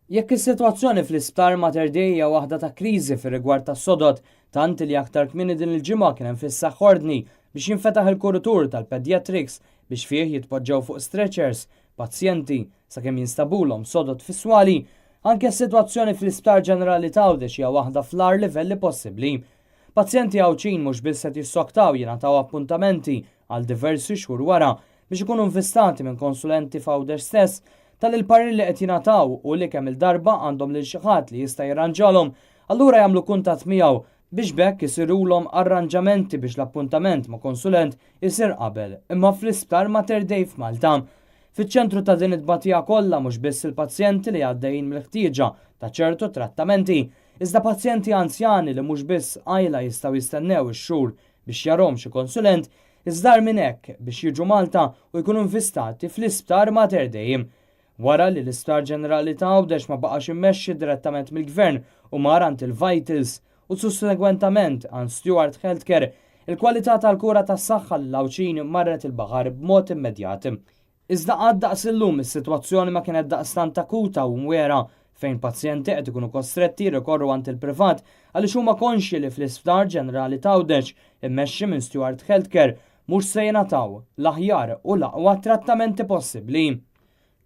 Jekk is-sitwazzjoni fl-isptar Mater Dei hija waħda ta' kriżi fir-rigward tas-sodod, tant li aktar kmieni din il-ġimgħa kien hemm fissaħ ordni biex jinfetaħ il-kurutur tal-pediatrics biex fih jitpoġġew fuq stretchers pazjenti sakemm jinstabulhom sodod fisswali, anke s-sitwazzjoni fl-Isptar Ġenerali ta' Għawdex hija waħda fl-ar livelli possibbli. Pazjenti għawċin mhux biss qed jissoktaw jingħataw appuntamenti għal diversi xhur wara biex ikunu investati minn konsulenti f'Għawdex stess tal-il-parir li qed jingħataw u li kemm il-darba għandhom lil xi ħadd li jista' jirranġalhom, allura jagħmlu kuntatt miegħu biex bekk isirulhom arranġamenti biex l-appuntament ma' konsulent isir qabel. Imma fl-Isptar Mater Dei f'Malta. Fiċ-ċentru ta' din it-tbatija kollha mhux biss il-pazjenti li għaddejjin mill-ħtieġa ta' ċertu trattamenti, iżda pazjenti anzjani li mhux biss għajla jistgħu jistennew ix-xhur biex jarhom xi konsulent, iżdar minn hekk biex jiġu Malta u jkunu investati fl-Isptar Mater Dei. Wara li l-Isptar Ġenerali ta' Għawdex ma baqax immexxi direttament mill-Gvern u marant il-Vitals u sussegwentament għan Stewart Healthcare, il-kwalità tal-kura tas-saħħa l-Għawċin marret il-baħar b'mod immedjat. Iżda għad daqs illum is-sitwazzjoni ma kienet daqstant akuta u mwera fejn pazjenti qed ikunu kostretti jirrikorru għand il-privat għaliex huma konxji li fl-Isptar Ġenerali ta' Għawdex immexxi minn Stewart Healthcare mhux se jingħataw l-aħjar u l-aqwa trattamenti possibbli.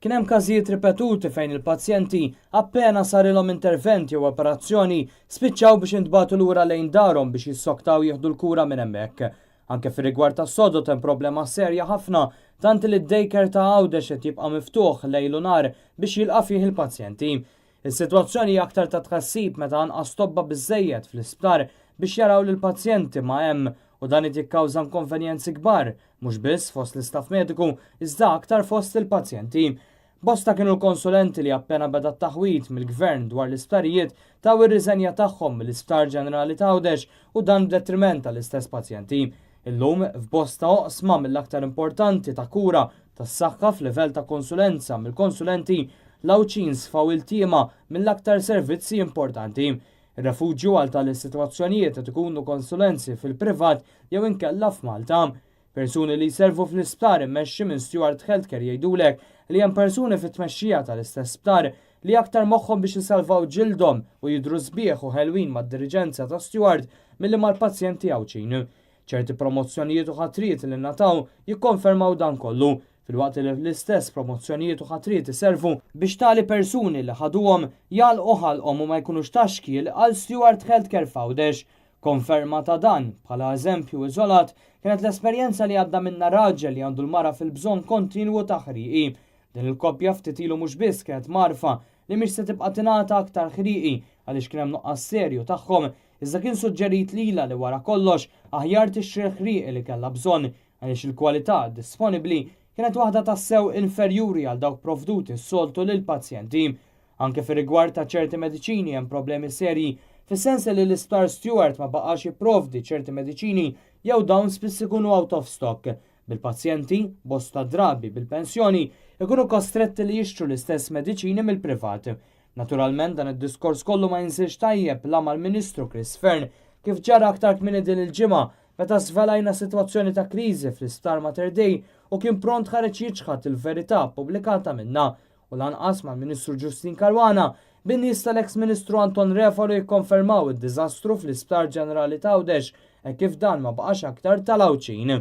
Kien hemm każijiet ripetuti fejn il-pazjenti appena sarilhom intervent jew operazzjoni spiċċaw biex intbagħtu lura lejn darhom biex jissoktaw jieħdu l-kura minn hemmhekk. Anke fir-rigward tas-sodod hemm problema serja ħafna tant li d-daycare ta' Għawdex qed jibqa' miftuħ lejl u nhar biex jilqa' fih il-pazjenti. Is-sitwazzjoni hija aktar ta' tħassib meta anqas tobba biżżejjed fl-isptar biex jaraw lil pazjenti ma' hemm u dan qed jikkawża inkonvenjenzi kbar, mhux biss fost l-istaff mediku, iżda aktar fost il-pazjenti. Bosta kienu l-konsulenti li appena beda t-taħwit mill-gvern dwar l-isptarijiet taw ir-riżenja tagħhom mill-Isptar Ġenerali ta' Għawdex u dan b'detriment tal-istess pazjenti. Illum f'bosta oqsma mill-aktar importanti ta' kura tas-saħħa f'livell ta' konsulenza mill-konsulenti l-Għawċin sfaw il-tiema mill-aktar servizzi importanti. Ir-refuġju għal tal-sitwazzjonijiet qed ikunu konsulenzi fil-privat jew inkella f'Malta. Persuni li jservu fl-isptar immexxi minn Stewart Healthcare jgħidulek li hemm persuni fit-tmexxija tal-istess sptar li aktar moħħhom biex isalvaw ġildhom u jidhru sbieħ u ħelwin mad-diriġenza ta' Stewart milli mal-pazjenti għawċin. ċerti promozzjonijiet u ħatrijiet li nataw jikkonfermaw dan kollu, filwaqt li l-istess promozzjonijiet u ħatrijiet iservu biex tali persuni li ħaduhom jalqu ħalqhom u ma jkunux taxkil għal Stewart Healthcare f'Għawdex. Konferma ta' dan bħala eżempju iżolat kienet l-esperjenza li għadda minna raġel li għandu l-mara fil-bżonn kontinwu ta' ħriqi. Din il-koppja ftit ilu mhux biss kienet marfa li mhix se tibqa' tingħata aktar ħriqi għaliex kien hemm nuqqas serju tagħhom, iżda kien suġġerit lilha li wara kollox aħjar tixtri ħriqi li kellha bżonn għaliex il-kwalità disponibbli kienet waħda tassew inferjuri għal dawk provduti s-soltu lil pazjenti. Anke fir-rigward ta' ċerti mediċini hemm problemi serji fis-sens li l-Isptar Stewart ma baqax jipprovdi ċerti mediċini jew dawn spiss ikunu out of stock. Bil-pazjenti, bosta drabi bil-pensjoni, ikunu kostretti li jixtru l-istess mediċini mill-privat. Naturalment dan id-diskors kollu ma jinsirx tajjeb la mal-Ministru Chris Fearn kif ġara aktar kmini din il-ġimgħa meta svelajna sitwazzjoni ta' kriżi fl-Isptar Mater Dei u kien pront ħareġ jiġħad il-verità pubblikata minna u lanqas mal-Ministru Ġustin Caruana bin-nies tal-eks Ministru Anton Refalo jikkonfermaw id-diżastru fl-Isptar Ġenerali ta' Għawdex kif dan ma baqax aktar tal-Għawċin.